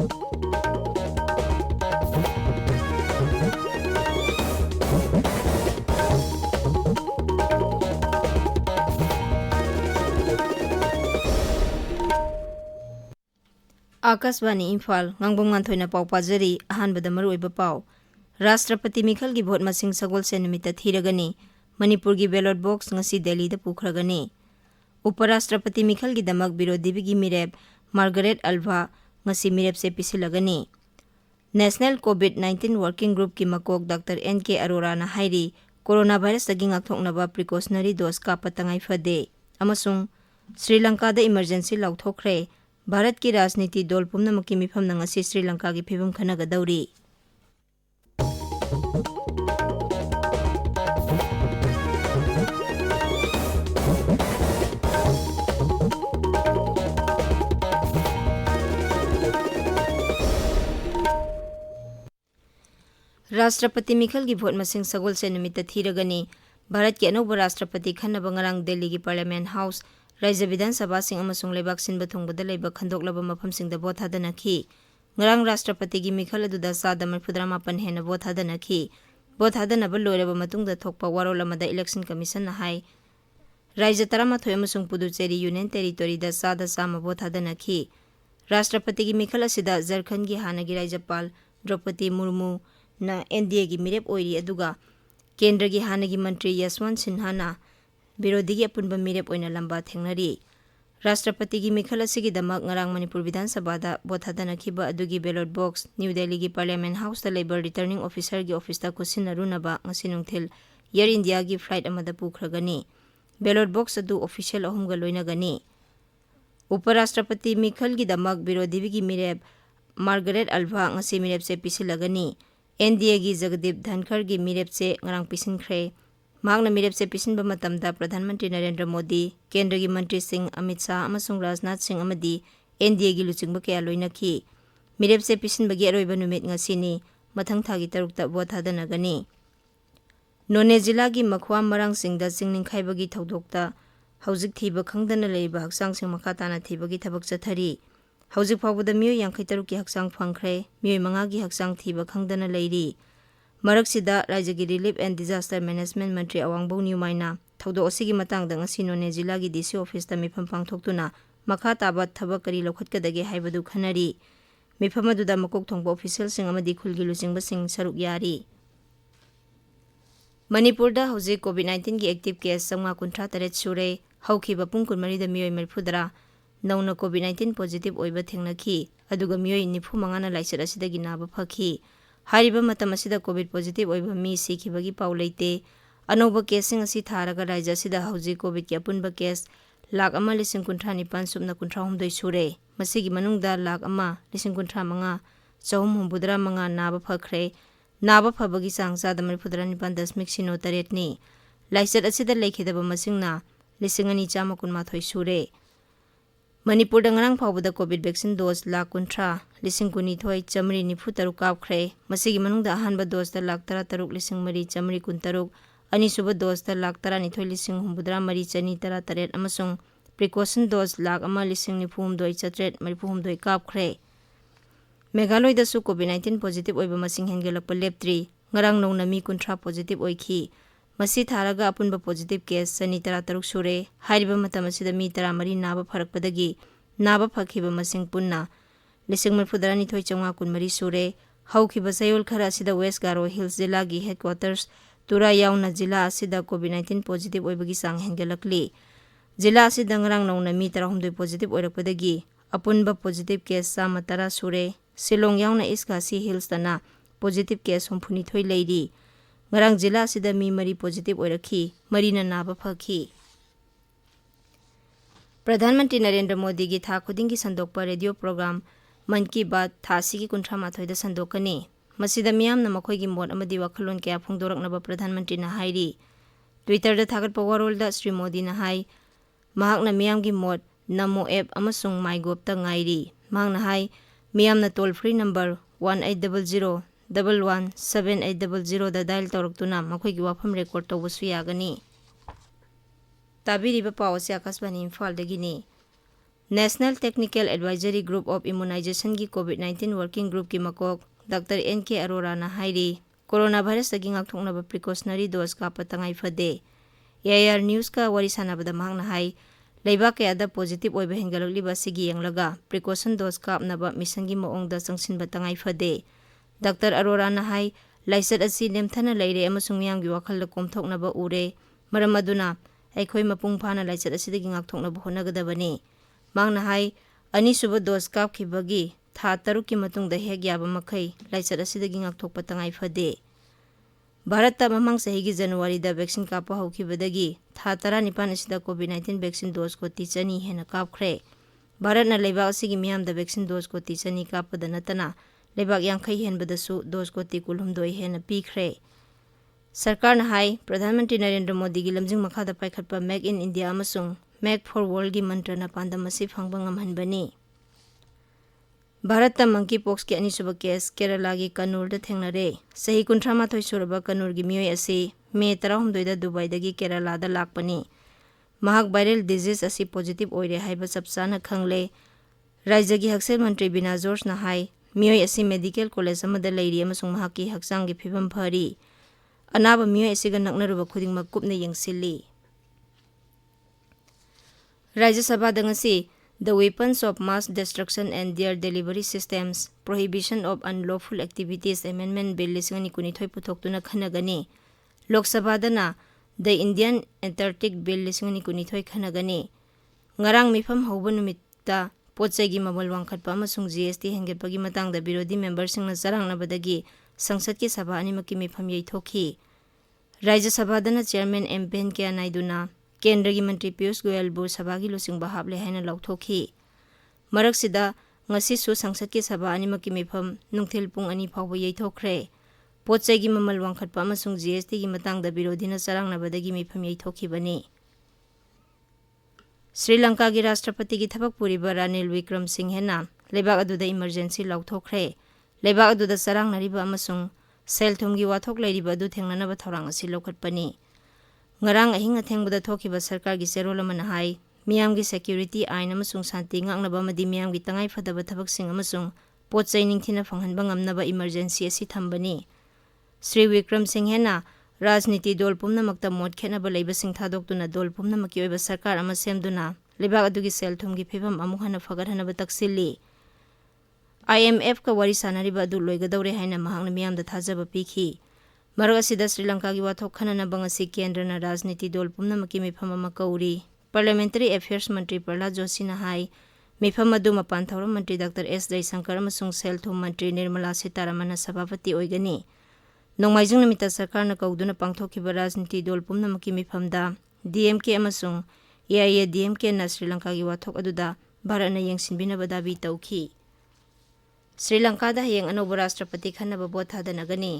Akashvani Imphal Ngangbam Nganthoi पाव पाजरी अहानबदा मरुओइबा पाव राष्ट्रपति मिखल की vote मसिंग Sagol से निमित्त थीरगनी मणिपुर की बैलेट बॉक्स ngasi दिल्ली दा पुखरगनी उपराष्ट्रपति मिखल की दमक विरोधी की मिरेप मार्गरेट अल्वा ngasi मिरेप से पिसिलगनी नेशनल कोविड-19 वर्किंग ग्रुप की मकोक डॉक्टर एन.के. अरोरा ना हाइरी कोरोना वायरस दगी ngakthoknaba प्रिकॉशनरी डोज का पतंगाई फदे अमसुंग श्रीलंका दा इमरजेंसी लौथोखरे भारत की राजनीति दल पुनमकी मिफम ngasi श्रीलंका की फिवम खनगदौरी राष्ट्रपति मिखल की भोट मसिंग सगोल से निमित्त थीरगनी भारत के अनौब राष्ट्रपति खन्नब ngarang दिल्ली की पार्लियामेंट हाउस राज्य विधानसभा सिंह अमसुंग लेबाक सिनबा थोंगबदा लेबा खंदोकलबा मफमसिंग दा भोट थादनखी ngarang राष्ट्रपति की मिखल अदुदा सादा मरफुदरा मापन हेना भोट थादनखी भोट थादनबा लोइरबा मतुंगदा थोकपा वारोल अमदा इलेक्शन कमीशन ना हाई राज्य 13 अमसुंग पुदुचेरी यूनियन टेरिटोरी दा सादा सामा भोट थादनखी राष्ट्रपति की मिखल असिदा झारखंड की हानगी राज्यपाल द्रौपदी मुर्मू ना एनडीए की मिरेप ओइरी अदुगा केंद्र की हानगी मंत्री यशवंत सिन्हा ना विरोधी की अपुनबा मिरेप ओइना लंबा थेंगनरी राष्ट्रपति की मिखल असिगी दमक ngarang मणिपुर विधानसभा दा भोट थादनखिबा अदुगी बैलेट बॉक्स न्यू दिल्ली की पार्लियामेंट हाउस दा लेबर रिटर्निंग ऑफिसर की ऑफिस दा कुसिनरुनबा ngasi nungthil एयर इंडिया की फ्लाइट अमदा पुखरगनी बैलेट बॉक्स अदु ऑफिशियल अहुमगा लोइनगनी उपराष्ट्रपति मिखल की दमक विरोधी की मिरेप मार्गरेट अल्वा ngasi मिरेप से पिसिलगनी एनडीए की जगदीप धनखड़ की मिरेप से ngarang पिसिनख्रे मांगना मिरेप से पिसिनबा मतमदा प्रधानमंत्री नरेंद्र मोदी केंद्र की मंत्री सिंह अमित शाह अमसुंग राजनाथ सिंह अमदी एनडीए की लुचिंगबा कया लोइनखी मिरेप से पिसिनबगी अरोइबा नुमित ngasiनी मथंग थागी तरुकता भोट थादनगनी नोने जिला की मखवा मरांग सिंगदा चिंगनिंखाइबगी थौदोकता हौजिक थीबा खंगदना लेबा हक्सांग सिंग मखा ताना थीबगी थबक चथरी हौजिक फावबदा मियो 53 की हक्सांग फंखरे मियो 5 की हक्सांग थीबा खंगदना लेरी मरकसिदा राज्य की रिलीफ एंड डिजास्टर मैनेजमेंट मंत्री अवांगबो न्यूमाइना थौदो असिगी मतंगदा ngasi नोने जिला की डीसी ऑफिस दा मिफम पांगथोक्तुना मखा ताबा थबक करी लौखटकदगे हाइबदु खनरी मिफम अदुदा मकोक थोंगबो ऑफिशियल सिंग अमदी खुलगी लुचिंगबा सिंग सरुक यारी मणिपुर दा हौजिक कोविड-19 की एक्टिव केस 153 सुरे हौखिबा पुंग 14 दा मियोय मरफुदरा नौना कोविड-19 पॉजिटिव ओइबा थेंगनखी अदुगा मियोय 95 ना लाइसर असिदगी नाबा फखी हारिबा मतम असिदा कोविड पॉजिटिव ओइबा मी सिखिबगी पाउ लेते अनौबा केसिंग असि थारगा राज्य असिदा हौजिक कोविड की अपुनबा केस 1,59,9 सुबना 1,38 सुरे मसिगी मनुंगदा 1,59,5 435 नाबा फखरे नाबा फबगी चांग चादा 9.9 नि लाइसर असिदा लेखिदबा मसिंगना 2,919 सुरे मणिपुर नgarang फावबदा कोविड वैक्सीन डोज 1,19,993 कापख्रे मसिगी मनुंगदा अहानबा डोज 1,13,3,313 अनिसुबा डोज 1,19,983 अमसुंग प्रिकॉशन डोज 1,19,993 कापख्रे मेघालय दसु कोविड-19 पॉजिटिव ओइबा मसिंग हेंगेलकपा लेप्त्री ngarang नौना मी 30 पॉजिटिव ओइखी मसी थारगा अपुनबा पॉजिटिव केस 1,13 सुरे हारिबा मतम असिदा मी 13 नाबा फरकपदगी नाबा फखिबा मसिंग पुन्ना 1,923 सुरे हौखिबा सयोल खरा असिदा वेस्ट गारो हिल्स जिला की हेडक्वार्टर्स तुरा याउना जिला असिदा कोविड-19 पॉजिटिव ओइबगी सांग हेंगेलकली जिला असिदा ngarang नौना मी 13 पॉजिटिव ओइरकपदगी अपुनबा पॉजिटिव केस 13 सुरे सिलोंग याउना इसकासी हिल्स तना पॉजिटिव केस 34 लेरी ngarang जिला असिदा मी 3 पॉजिटिव ओइरखी मरीना नाबा फखी प्रधानमंत्री नरेंद्र मोदी की था खुदिंग की संदोकपा रेडियो प्रोग्राम मन की बात थासी की 38 संदोकनी मसिदा मियामना मखोइगी मोड अमदी वखलोन कया फोंदोरकनबा प्रधानमंत्री ना हाइरी ट्विटर दा थागतपा वारोलदा श्री मोदी ना हाई महाकना मियामगी मोड नमो ऐप अमसुंग माइगोप ता गाइरी महाकना हाई मियामना टोल फ्री नंबर 1800 117800 दा डायल तौरक्तुना मखोइगी वाफम रेकॉर्ड तौबसु यागनी ताबिरिबा पावसे आकाशवाणी इम्फाल दगिनी National Technical Advisory Group of Immunization की COVID-19 Working Group की मकोक Dr. N.K. Arora na हाईरी कोरोना वायरस तगी ngakthoknaba precautionary dose का पतंगाई फदे AIR News का वरी सानाबदा मांगना हाई लेबा कयादा पॉजिटिव ओइबा हेंगलकलिबा सिगी यंगलगा प्रिकॉशन डोज कापनबा मिशन की मओंगदा संगसिनबा तंगाई फदे डॉक्टर अरोरा ना हाई लाइसत असि नेमथना लेरे अमसुंग मियांगी वाखलदा कोमथोकनबा उरे मरम अदुना अखोई मपुंग फाना लाइसत असिदगी ngakthokनबा होनगदबनी मांगना हाई अनिसुब डोज कापखिबगी था तरुक की मतुंगदा हेग याबा मखै लाइसत असिदगी ngakthokpa तंगाई फदे भारत ममंग सही की जनवरी दा वैक्सीन कापा होखिबदगी था 19 असिदा कोविड-19 वैक्सीन डोज को तीचनी हेना कापख्रे भारत ना लेबा असिगी मियाम दा वैक्सीन डोज को तीचनी कापदा नतना लेबाक यांखै हेनबदसु डोज को ती कुलहुमदोय हेना पीख्रे सरकार ना हाई प्रधानमंत्री नरेंद्र मोदी की लमजिंग मखादा पाइखटपा मेक इन इंडिया अमसुंग मेक फॉर वर्ल्ड की मंत्र ना पांदम असी फंगबा ngamhanbani भारत मंकी पॉक्स के अनिसुब केस केरला की कन्नूर थेंगनरे सही 38 सुरबा कन्नूर की मियोय असि मे 12 दुबई दगी केरला दा लाकपनी महाक वायरल डिजीज असि पॉजिटिव ओइरे हाइबा सबसाना खंगले राज्य की हक्सेल मंत्री बिना जॉर्ज ना हाई मियोय असि मेडिकल कॉलेज अमदा लेरी अमसुंग महाकी हक्सांग की फिबम फरी अनाब मियोय असि ग नकनरुबा खुदिंग मकुपने यंगसिल्ली राज्य सभा दंगसी The Weapons of Mass Destruction and Their Delivery Systems Prohibition of Unlawful Activities Amendment Bill 2022 पुथोक्तुना खनगनी लोक सभा दना The Indian Antarctic Bill 2022 खनगनी ngarang mifam hauba numitta पोचैगी ममल वांखटपा अमसुंग GST हेंगेटपगी मतंगदा विरोधी मेंबरसिंगना चरांगनबदगी संसद की सभा अनिमकी मिफम यैथोखी राज्य सभा दना चेयरमैन एम वेंकैया नायडूना केंद्र की मंत्री पीयूष गोयल बु सभा की लुसिंग हापले हैना लौथोखी मरकसिदा ngasisu संसद की सभा अनिमकी मिफम नुंगथिल पुंग अनि फावबा यैथोखरे पोचैगी ममल वांखटपा अमसुंग GST की मतंगदा विरोधीना चरांगनबदगी मिफम यैथोखिबनी श्रीलंका की राष्ट्रपति की थबक पुरीबा रानिल विक्रमसिंघेना लेबाक अदुदा इमरजेंसी लौथोखरे लेबाक अदुदा चरांगनरिबा अमसुंग सेलथुमगी वाथोक लैरिबा अदु थेंगननबा थौरांग असि लौखटपनी ngarang ahing athengbuda thokiba sarkar gi serol amana hai miyam gi security ain amasung santi ngangnaba madi miyam gi tangai phadaba thabak sing amasung pochai ningthina phanghanba ngamnaba emergency asi thambani Sri Vikram Singh hena rajniti dol pumna makta mot khenaba leiba sing thadoktuna dol pumna maki oiba sarkar ama semduna lebak adugi selthum gi phibam amu hana fagarhanaba taksilli IMF ka wari sanariba adu loigadawre haina mahangna miyam da thajaba pikhi मरगसिदा Sri Lanka की वाथोक खनना बंगसी केंद्र न राजनीति दल पुनमकी मिफम अमा कौरी parliamentary affairs मंत्री प्रहलाद जोशी ना हाई मिफम अदु मपान थौरम मंत्री डॉक्टर एस जयशंकर अमसुंग सेलथुम मंत्री निर्मला सीतारमण सभापति ओइगनी नोंमाइजिंग नमिता सरकार न कौदुना पांगथोखिबा राजनीति दल पुनमकी मिफमदा DMK अमसुंग AIADMK न श्रीलंका की वाथोक अदुदा भारत न यंगसिनबिनबा दाबी तौखी श्रीलंका दा हयेंग अनौब राष्ट्रपति खन्नबा boat थादनगनी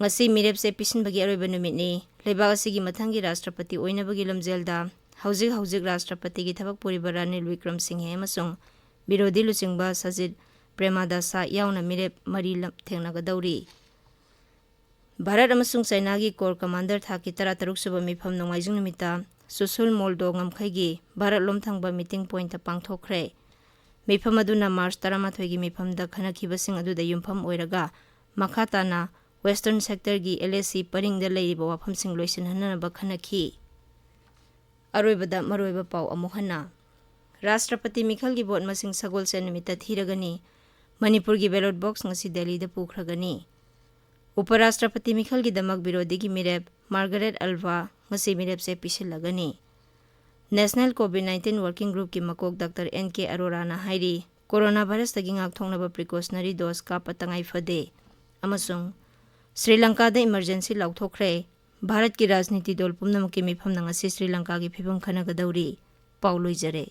ngasi mirep se pisin bagi aroi banumit ni leibak asigi mathanggi राष्ट्रपति oinabagi lamjelda hauzik राष्ट्रपति की थबक पुरीबा रानिल विक्रम सिंह अमसुंग विरोधी लुचिंगबा सजित प्रेमादासा यावना मिरेप मरी थेंगनागदौरी भारत अमसुंग चाइना की कोर कमांडर थाकी 13 सुबा मिफम नोंगाइजिंग निमिता सुसुल मोल्डो ngamkhaiगी भारत लोमथांगबा मीटिंग पॉइंट पांगथोखरे मिफम अदुना मार्च 13 की मिफम दा खनखिबसिंग अदुदा युमफम ओइरगा मखाताना वेस्टर्न सेक्टर की LAC परिंग द लेरिबा वाफम सिंग लोइसिन हननबा खनखी अरोइबदा मरोइबा पाउ अमुहना राष्ट्रपति मिखल की बोट मसिंग सगोल से निमित्त थीरगनी मणिपुर की बैलेट बॉक्स ngasi दिल्ली द पुखरगनी उपराष्ट्रपति मिखल की दमक विरोधी की मिरेप मार्गरेट अल्वा ngasi मिरेप से पिसिलगनी नेशनल कोविड-19 वर्किंग ग्रुप की मकोक डॉक्टर NK अरोरा ना हाइरी कोरोना वायरस तगी ngakthoknaba प्रिकॉशनरी डोज का पतंगाई फदे अमसुंग श्रीलंका दा इमरजेंसी लौथोखरे भारत की राजनीति दल पुनमकी मिफम नंगसी श्रीलंका की फिबम खनगदौरी पाउ लोइजरे